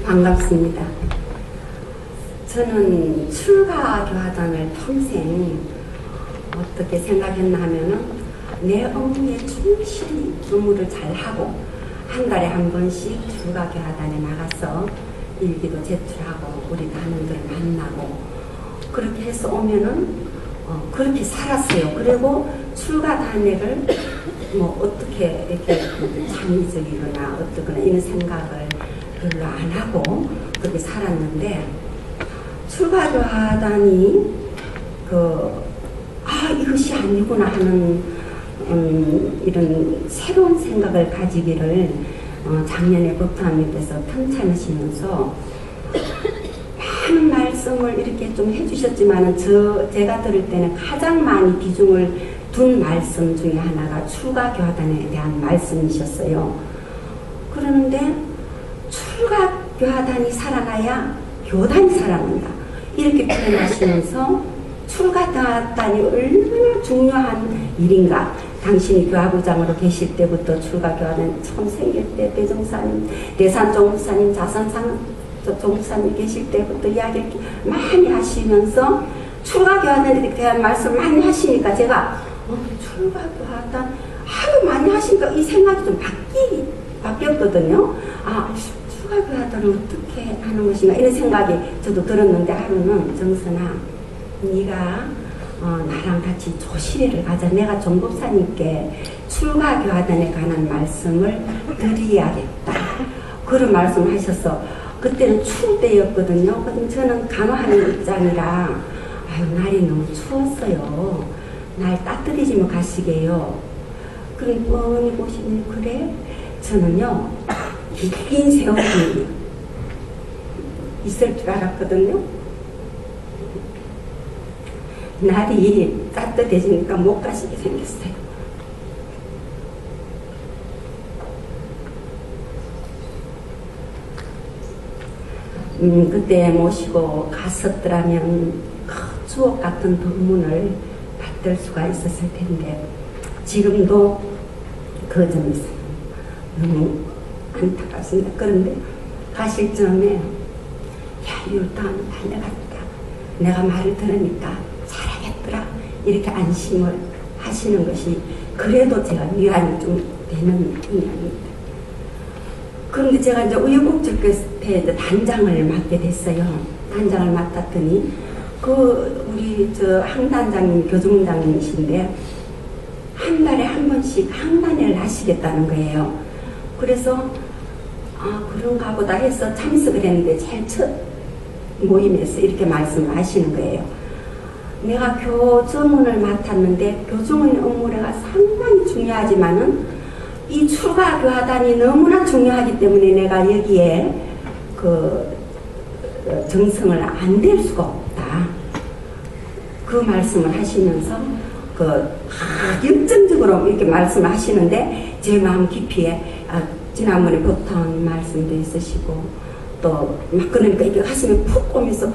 반갑습니다. 저는 출가교화단을 평생 어떻게 생각했나 하면은 내 업무에 충실히 업무를 잘하고 한 달에 한 번씩 출가교화단에 나가서 일기도 제출하고 우리 단원들을 만나고 그렇게 해서 오면은 그렇게 살았어요. 그리고 출가단회를 뭐 어떻게 이렇게 창의적이거나 어떻거나 이런 생각을 별로 안 하고 그렇게 살았는데 출가교화단이 이것이 아니구나 하는 이런 새로운 생각을 가지기를 작년에 법화님께서 편찬하시면서 많은 말씀을 이렇게 좀 해주셨지만은 제가 들을 때는 가장 많이 비중을 둔 말씀 중에 하나가 출가교화단에 대한 말씀이셨어요. 그러는데 출가교화단이 살아나야 교단이 살아난다 이렇게 표현하시면서 출가교화단이 얼마나 중요한 일인가. 당신이 교화부장으로 계실 때부터 출가교화단 처음 생길 때 대종사님, 대산종사님, 자선종사님 계실 때부터 이야기를 많이 하시면서 출가교화단에 대한 말씀을 많이 하시니까 제가 출가교화단 하도 많이 하시니까 이 생각이 좀 바뀌었거든요. 출가교화단을 어떻게 하는 것인가 이런 생각이 저도 들었는데 하루는 정선아 네가 나랑 같이 조실회를 가자. 내가 정법사님께 출가교화단에 관한 말씀을 드려야겠다. 그런 말씀을 하셔서 그때는 추울 때였거든요. 그럼 저는 간호하는 입장이라 날이 너무 추웠어요. 날 따뜻해지면 가시게요. 그럼 뻔히 보시면 그래? 저는요 긴 세월이 있을 줄 알았거든요. 날이 따뜻해지니까 못 가시게 생겼어요. 그때 모시고 갔었더라면 추억 같은 법문을 받들 수가 있었을 텐데 지금도 그 점에서 너무 안타깝습니다. 그런데 가실 점에 율도하면 달려갔다. 내가 말을 들으니까 잘하겠더라. 이렇게 안심을 하시는 것이 그래도 제가 위안이 좀 되는 분야입니다. 그런데 제가 이제 우여곡절 끝에 단장을 맡게 됐어요. 단장을 맡았더니 우리 항단장님, 교정장님이신데 한 달에 한 번씩 항단회를 하시겠다는 거예요. 그래서 그런가 보다 해서 참석을 했는데 제일 첫 모임에서 이렇게 말씀을 하시는 거예요. 내가 교정원을 맡았는데 교정원의 업무가 상당히 중요하지만은 이 출가교화단이 너무나 중요하기 때문에 내가 여기에 정성을 안 댈 수가 없다. 그 말씀을 하시면서 열정적으로 이렇게 말씀을 하시는데 제 마음 깊이에 지난번에 보통 말씀도 있으시고 또 막 그러니까 이렇게 가슴에 푹 오면서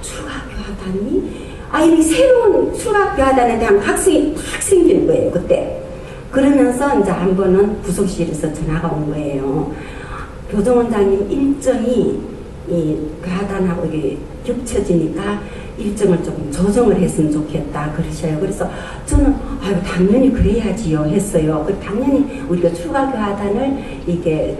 출가교화단이 이 새로운 출가교화단에 대한 각성이 탁 생기는 거예요. 그때 그러면서 이제 한 번은 부속실에서 전화가 온 거예요. 교정원장님 일정이 이 교화단하고 이게 겹쳐지니까 일정을 조금 조정을 했으면 좋겠다 그러셔요. 그래서 저는 당연히 그래야지요 했어요. 당연히 우리가 출가교화단을 이게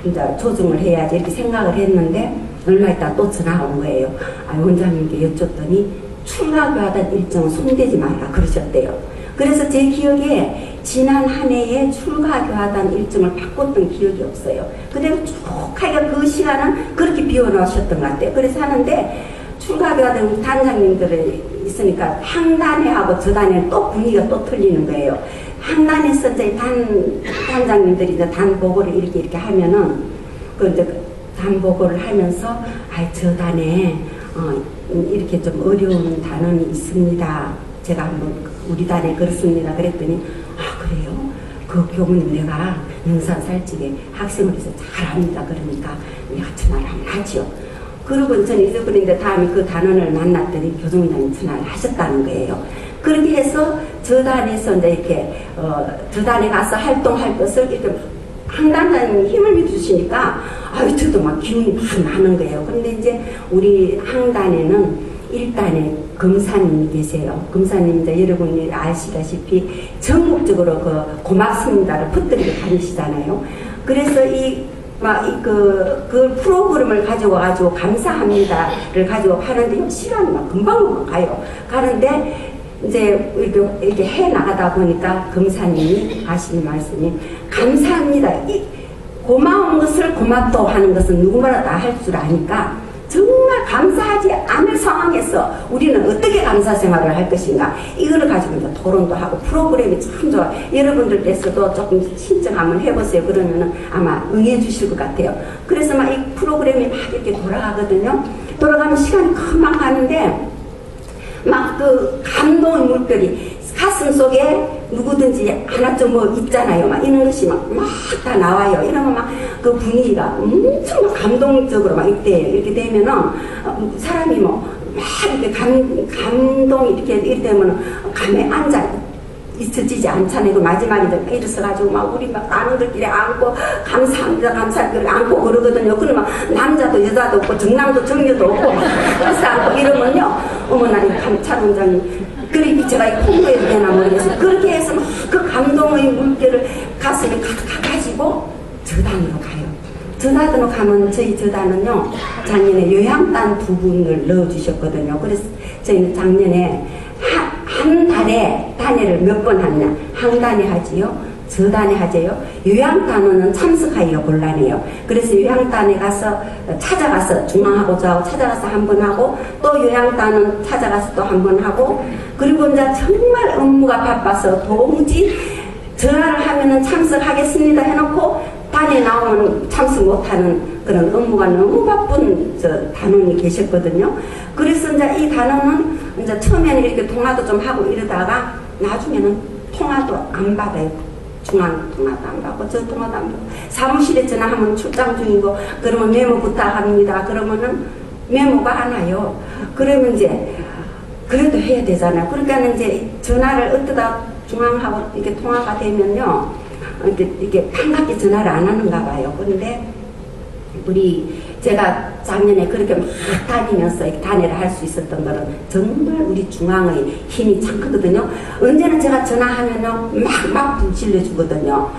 이제 조정을 해야지 이렇게 생각을 했는데 얼마 있다 또 전화가 온 거예요. 원장님께 여쭸더니 출가교화단 일정은 손대지 말라 그러셨대요. 그래서 제 기억에 지난 한 해에 출가교화단 일정을 바꿨던 기억이 없어요. 그대로 쭉 하니까 그 시간은 그렇게 비워놓으셨던 것 같아요. 그래서 하는데 출가교화단 단장님들이 있으니까 항단회하고 저단회는 또 분위기가 또 틀리는 거예요. 항단에서 이제 단장님들이 이제 단보고를 이렇게 하면은 이제 단보고를 하면서 저단에 이렇게 좀 어려운 단원이 있습니다. 제가 한번 우리 단에 그렇습니다. 그랬더니 그래요? 그 교무님 내가 영산살집에 학생을 해서 잘합니다. 그러니까 내가 전화를 한번 하지요. 그러고 저는 잊어버리는데 다음에 그 단원을 만났더니 교정장님 전화를 하셨다는 거예요. 그렇게 해서 저단에서 이제 이렇게 저단에 가서 활동할 것을 이렇게 항단장님이 힘을 주시니까 아유 저도 막 기운이 막 나는 거예요. 그런데 이제 우리 항단에는 1단에 검사님이 계세요. 검사님 이제 여러분이 아시다시피 전국적으로 그 고맙습니다를 퍼뜨리고 다니시잖아요. 그래서 그 프로그램을 가지고 와가지고 감사합니다를 가지고 하는데 시간이 막 금방 가요. 가는데 이제 이렇게 해 나가다 보니까 검사님이 하시는 말씀이 감사합니다. 이 고마운 것을 고맙다고 하는 것은 누구나 다 할 줄 아니까 정말 감사하지 않을 상황에서 우리는 어떻게 감사 생활을 할 것인가 이거를 가지고 이제 토론도 하고 프로그램이 참 좋아. 여러분들께서도 조금 신청 한번 해보세요. 그러면은 아마 응해 주실 것 같아요. 그래서 막 이 프로그램이 막 이렇게 돌아가거든요. 돌아가면 시간이 금방 가는데 막 그 감동의 물결이 가슴 속에 누구든지 하나쯤 뭐 있잖아요. 막 이런 것이 막 다 나와요. 이러면 막 그 분위기가 엄청 막 감동적으로 막 이렇게 되면은 사람이 뭐 막 이렇게 감동이 이렇게 되면은 감에 앉아 있어지지 않잖아요. 그 마지막에 이제 일어서가지고 막 우리 막 나누들끼리 안고 감사합니다 감사합니다 안고 그러거든요. 그러면 남자도 여자도 없고 정남도 정녀도 없고 그래서 안고 이러면요 어머나 이 감찰원장님 그리고 제가 홍보해도 되나 모르겠어요. 그렇게 해서 막 그 감동의 물결을 가슴에 가지고 저단으로 가요. 저단으로 가면 저희 저단은요 작년에 요양단 2분을 넣어주셨거든요. 그래서 저희는 작년에 한 달에 단회를 몇 번 하느냐 항단회 하지요 저단회 하지요. 요양단원은 참석하기가 곤란해요. 그래서 요양단에 가서 찾아가서 중앙하고 저하고 찾아가서 한 번 하고 또 요양단원 찾아가서 또 한 번 하고 그리고 이제 정말 업무가 바빠서 도무지 전화를 하면은 참석하겠습니다 해놓고 단에 나오면 참석 못하는 그런 업무가 너무 바쁜 단원이 계셨거든요. 그래서 이제 이 단원은 이제 처음에는 이렇게 통화도 좀 하고 이러다가 나중에는 통화도 안 받아요. 중앙 통화도 안 받고 저 통화도 안 받고 사무실에 전화하면 출장 중이고 그러면 메모 부탁합니다. 그러면은 메모가 안 와요. 그러면 이제 그래도 해야 되잖아요. 그러니까 이제 전화를 어떠다 중앙하고 이렇게 통화가 되면요 이렇게 반갑게 전화를 안 하는가 봐요. 그런데 제가 작년에 그렇게 막 다니면서 단회를 할 수 있었던 거는 정말 우리 중앙의 힘이 참 크거든요. 언제나 제가 전화하면요 막 질러주거든요.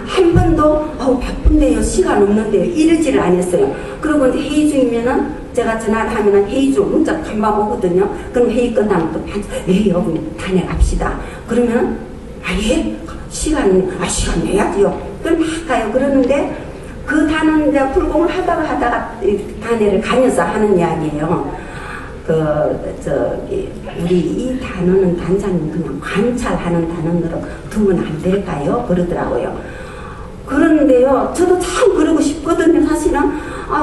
한 번도 바쁜데요 시간 없는데요 이러지를 안 했어요. 그리고 이제 회의 중이면은 제가 전화를 하면은 회의 중 문자 금방 오거든요. 그럼 회의 끝나면 또 여러분 단회 갑시다. 그러면 예? 시간 내야지요. 그럼 막 가요. 그러는데 그 단은 이제 불공을 하다가 단회를 가면서 하는 이야기예요. 우리 이 단어는 단장님 그냥 관찰하는 단원으로 두면 안 될까요? 그러더라고요. 그런데요, 저도 참 그러고 싶거든요, 사실은.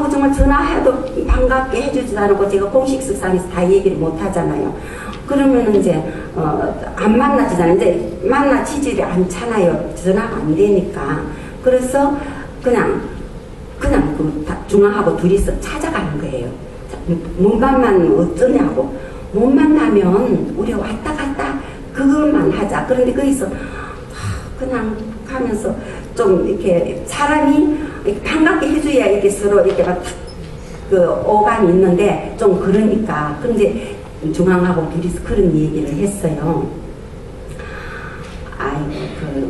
정말 전화해도 반갑게 해주지도 않고 제가 공식 석상에서 다 얘기를 못 하잖아요. 그러면 이제, 안 만나지잖아요. 이제 만나지질이 않잖아요. 전화가 안 되니까. 그래서 그냥 중앙하고 둘이서 찾아가는 거예요. 못 만나면 어쩌냐고. 못 만나면 우리 왔다 갔다 그것만 하자. 그런데 거기서 그냥 가면서 좀 이렇게 사람이 이렇게 반갑게 해줘야 이렇게 서로 이렇게 막 오감이 있는데 좀 그러니까. 근데 중앙하고 둘이서 그런 얘기를 했어요.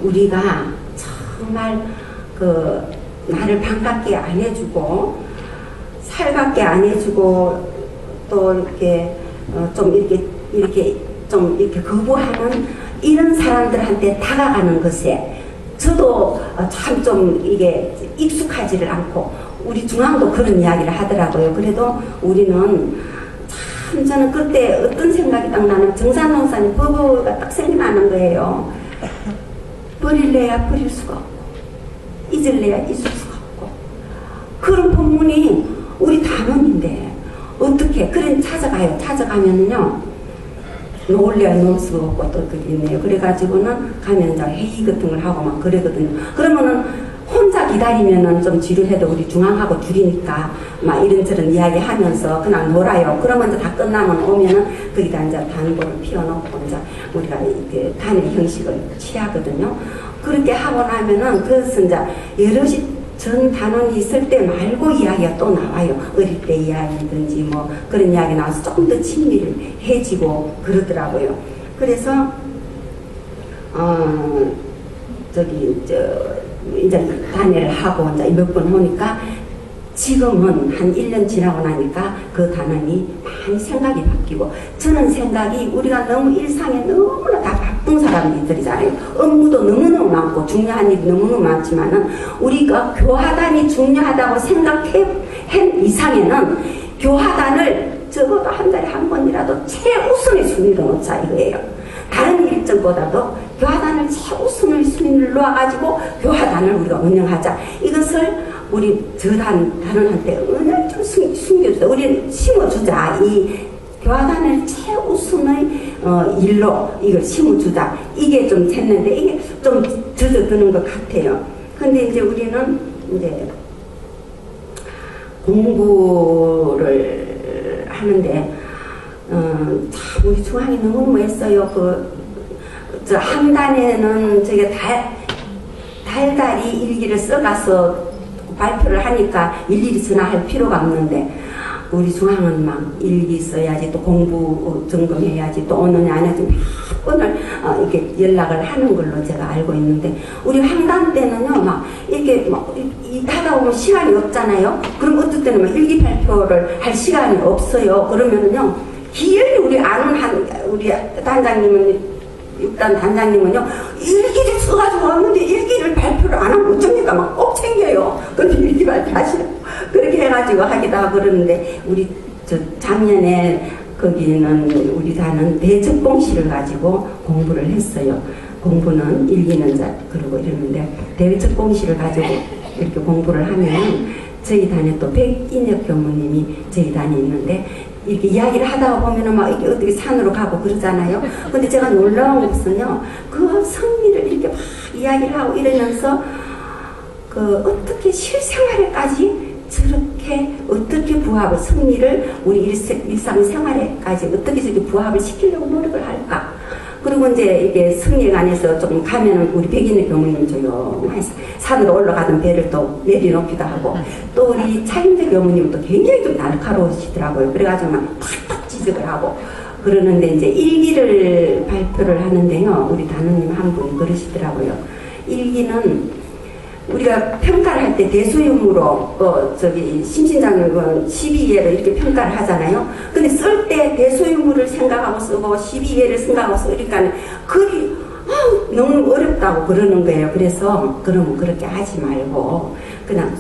우리가 정말 나를 반갑게 안 해주고 살갑게 안 해주고 또 이렇게 좀 이렇게 거부하는 이런 사람들한테 다가가는 것에 저도 참 좀 이게 익숙하지를 않고 우리 중앙도 그런 이야기를 하더라고요. 그래도 우리는 참 저는 그때 어떤 생각이 딱 나는 정산농사님 부부가 딱 생각나는 거예요. 버릴래야 버릴 수가 없고 잊을래야 잊을 수가 없고 그런 본문이 우리 단원인데 어떻게 그래 찾아가요. 찾아가면은요 놓을래야 놓을 수가 없고 또 그게 있네요. 그래가지고는 가면 이제 회의 같은 걸 하고 막 그러거든요. 그러면은 혼자 기다리면은 좀 지루해도 우리 중앙하고 둘이니까 막 이런저런 이야기 하면서 그냥 놀아요. 그러면 이제 다 끝나면 오면은 거기다 이제 단골을 피워놓고 이제 우리가 이렇게 단의 형식을 취하거든요. 그렇게 하고 나면은 그것은 이제 여럿이 전 단원이 있을 때 말고 이야기가 또 나와요. 어릴 때 이야기든지 뭐 그런 이야기 나와서 조금 더 친밀해지고 그러더라고요. 그래서 이제 단회를 하고 이제 몇 번 오니까 지금은 한 1년 지나고 나니까 그 단원이 많이 생각이 바뀌고, 저는 생각이 우리가 너무 일상에 너무나 다 바쁜 사람들이잖아요. 업무도 너무너무 많고 중요한 일이 너무너무 많지만은 우리가 교화단이 중요하다고 생각한 이상에는 교화단을 적어도 한 달에 한 번이라도 최우선의 순위로 놓자 이거예요. 다른 일정보다도 교화단을 최우선의 순위를 놓아가지고 교화단을 우리가 운영하자. 이것을 우리 단원한테 은혜를 좀 숨겨주자. 우리는 심어주자. 이 교화단을 최우선의 일로 이걸 심어주자. 이게 좀 됐는데 이게 좀 젖어드는 것 같아요. 근데 이제 우리는 이제 공부를 하는데 참 우리 중앙이 너무 애써요. 저 한단에는 저게 달달이 일기를 써가서 발표를 하니까 일일이 전화할 필요가 없는데, 우리 중앙은 막 일기 써야지, 또 공부 점검해야지, 또 오느냐 안 하지 몇 번을 이렇게 연락을 하는 걸로 제가 알고 있는데, 우리 황단 때는요 막 이렇게 막 하다 보면 시간이 없잖아요. 그럼 어떨 때는 막 일기 발표를 할 시간이 없어요. 그러면은요 기어이 우리 아는 우리 단장님은, 육단 단장님은요 일기를 써가지고 왔는데 일기를 발표를 안 하면 어쩌니까 막 꼭 챙겨요. 근데 일기 발표하시라고 그렇게 해가지고 하기도 하고 그러는데, 우리 작년에 거기는 우리 단은 대적공시를 가지고 공부를 했어요. 공부는 일기는 그러고 이러는데 대적공시를 가지고 이렇게 공부를 하면 저희 단에 또 백인혁 교무님이 저희 단에 있는데, 이렇게 이야기를 하다 보면은 막 이렇게 어떻게 산으로 가고 그러잖아요. 근데 제가 놀라운 것은요, 그 성미를 이렇게 막 이야기를 하고 이러면서 어떻게 실생활에까지 저렇게 어떻게 부합을, 성미를 우리 일상생활에까지 어떻게 저렇게 부합을 시키려고 노력을 할까. 그리고 이제 이게 성리에 관해서 조금 가면은 우리 백인의 교무님 조용히 산으로 올라가던 배를 또 내려놓기도 하고, 또 우리 차임대 교무님은 또 굉장히 좀 날카로우시더라고요. 그래가지고 막 팍팍 지적을 하고 그러는데, 이제 일기를 발표를 하는데요, 우리 단원님 한 분이 그러시더라고요. 일기는 우리가 평가를 할 때 대소유무로 심신장애는 12예를 이렇게 평가를 하잖아요. 근데 쓸 때 대소유무를 생각하고 쓰고 12예를 생각하고 쓰니까 글이 너무 어렵다고 그러는 거예요. 그래서 그러면 그렇게 하지 말고 그냥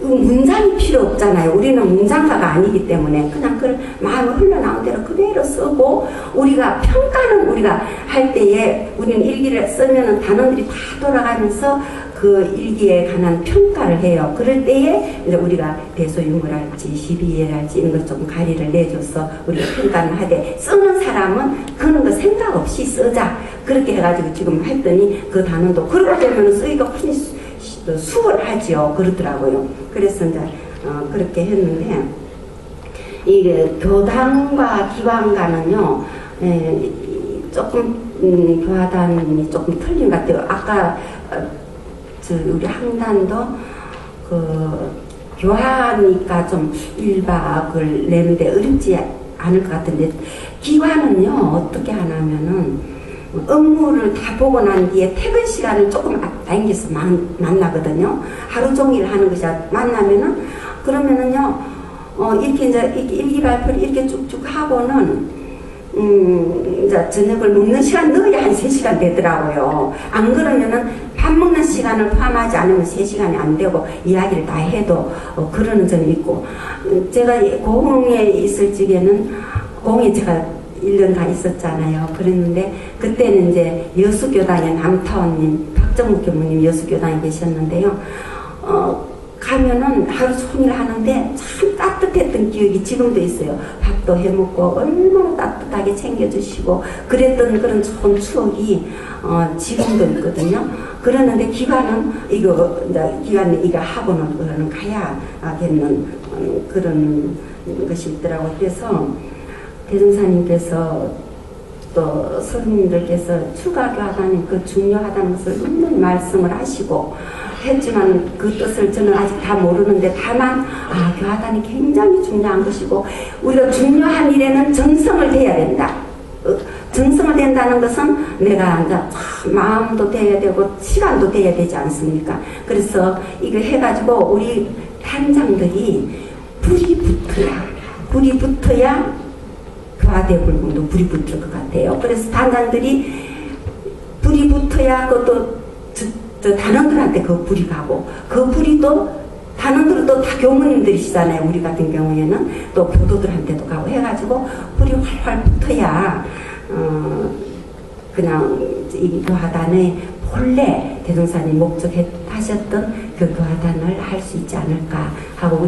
문장이 필요 없잖아요. 우리는 문장가가 아니기 때문에 그냥 그 마음을 흘러나온 대로 그대로 쓰고, 우리가 평가는 우리가 할 때에 우리는 일기를 쓰면은 단원들이 다 돌아가면서 그 일기에 관한 평가를 해요. 그럴 때에 이제 우리가 대소유무랄지 12예랄지 이런 걸 좀 가리를 내줘서 우리가 평가를 하되, 쓰는 사람은 그런 거 생각 없이 쓰자. 그렇게 해가지고 지금 했더니 그 단원도 그러고 되면 쓰기가 훨씬 수월하지요. 그러더라고요. 그래서 이제 그렇게 했는데, 이게 교단과 기관과는요 조금 교화단이 조금 틀린 것 같아요. 아까 우리 항단도 교화니까 좀 1박을 내는데 어렵지 않을 것 같은데, 기관은요 어떻게 하냐면은 업무를 다 보고 난 뒤에 퇴근 시간을 조금 당겨서 만나거든요. 하루 종일 하는 것이 만나면은, 그러면은요 이렇게 이제 일기 발표를 이렇게 쭉쭉 하고는 이제 저녁을 먹는 시간 넣어야 한 3시간 되더라고요. 안 그러면은 밥 먹는 시간을 포함하지 않으면 3시간이 안 되고 이야기를 다 해도 그러는 점이 있고, 제가 고흥에 있을 적에는, 고흥에 제가 1년간 있었잖아요. 그랬는데 그때는 이제 여수교당의 남타원님, 박정욱 교무님 여수교당에 계셨는데요. 가면은 하루 종일 하는데 참 따뜻했던 기억이 지금도 있어요. 밥도 해먹고 얼마나 따뜻하게 챙겨주시고 그랬던 그런 좋은 추억이 지금도 있거든요. 그러는데 기관은 이거 기관에 이거 하고는 그거는 가야겠는 그런 것이 있더라고요. 그래서 대종사님께서 또 스님들께서 출가교하다니 그 중요하다는 것을 너무 말씀을 하시고 했지만 그 뜻을 저는 아직 다 모르는데 다만 교하다니 굉장히 중요한 것이고 우리가 중요한 일에는 정성을 대야 된다. 정성을 된다는 것은 내가 이제 마음도 돼야 되고 시간도 돼야 되지 않습니까? 그래서 이거 해가지고 우리 단장들이 불이 붙어야 교화대불공도 불이 붙을 것 같아요. 그래서 단장들이 불이 붙어야 그것도 저 단원들한테 그 불이 가고 그 불이 또 단원들은 또 다 교무님들이시잖아요. 우리 같은 경우에는 또 교도들한테도 가고 해가지고 불이 활활 붙어야 그냥 이 교화단의 본래 대종사님 목적하셨던 그 교화단을 할 수 있지 않을까 하고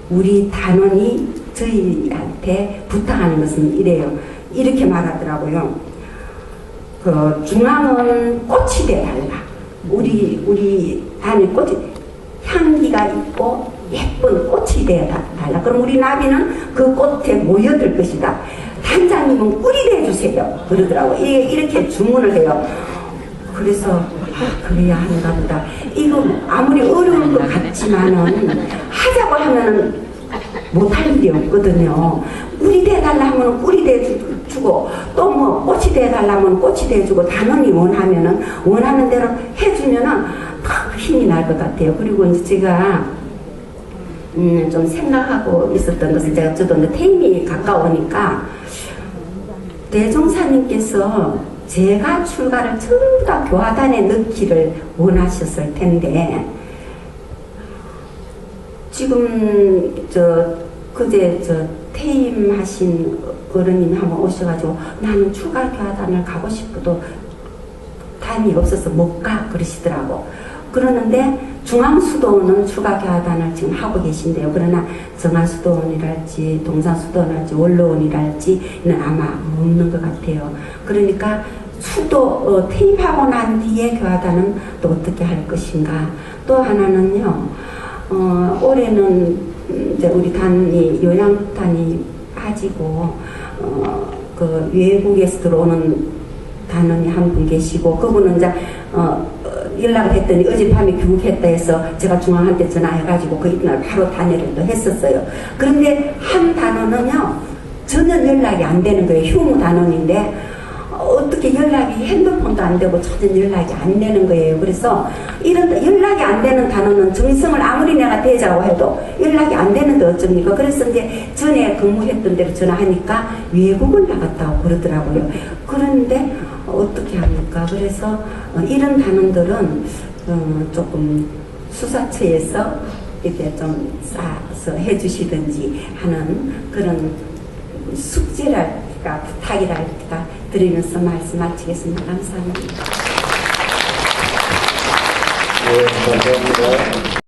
우리 단원이 저희한테 부탁하는 것은 이래요. 이렇게 말하더라고요. 그 중앙은 꽃이 돼달라. 우리 단의 꽃이 향기가 있고 예쁜 꽃이 돼달라. 그럼 우리 나비는 그 꽃에 모여들 것이다. 단장님은 꿀이 돼주세요. 그러더라고. 이렇게 주문을 해요. 그래서 그래야 하는가 보다. 이거 아무리 어려울 것 같지만은 하자고 하면은 못할 일이 없거든요. 꿀이 돼달라 하면 꿀이 돼주고 또 뭐 꽃이 돼달라 하면 꽃이 돼주고 단원이 원하면은 원하는 대로 해주면은 더 힘이 날 것 같아요. 그리고 이제 제가 좀 생각하고 있었던 것은 저도 이제 퇴임이 가까우니까 대종사님께서 제가 출가를 전부 다 교화단에 넣기를 원하셨을 텐데 지금 그제 퇴임하신 어른님이 한번 오셔가지고 나는 출가 교화단을 가고 싶어도 타임이 없어서 못 가 그러시더라고. 그러는데 중앙수도원은 출가 교화단을 지금 하고 계신데요. 그러나 정화수도원이랄지 동산수도원이랄지 원로원이랄지는 아마 없는 것 같아요. 그러니까 퇴임하고 난 뒤에 교화단은 또 어떻게 할 것인가. 또 하나는요. 올해는 이제 우리 단이 요양단이 빠지고 그 외국에서 들어오는 단원이 한 분 계시고 그분은 이제 연락을 했더니 어젯밤에 귀국했다 해서 제가 중앙한테 전화해가지고 그 이날 바로 단회를 또 했었어요. 그런데 한 단원은요 전혀 연락이 안 되는 거예요. 휴무 단원인데 어떻게 연락이 핸드폰도 안 되고 전혀 연락이 안 되는 거예요. 그래서 이런 연락이 안 되는 단어는 정성을 아무리 내가 대자고 해도 연락이 안 되는데 어쩝니까? 그래서 이제 전에 근무했던 데로 전화하니까 외국을 나갔다고 그러더라고요. 그런데 어떻게 합니까? 그래서 이런 단원들은 조금 수사처에서 이렇게 좀 싸서 해주시든지 하는 그런 숙제랄까 부탁이랄까 드리면서 말씀 마치겠습니다. 감사합니다. 네, 감사합니다.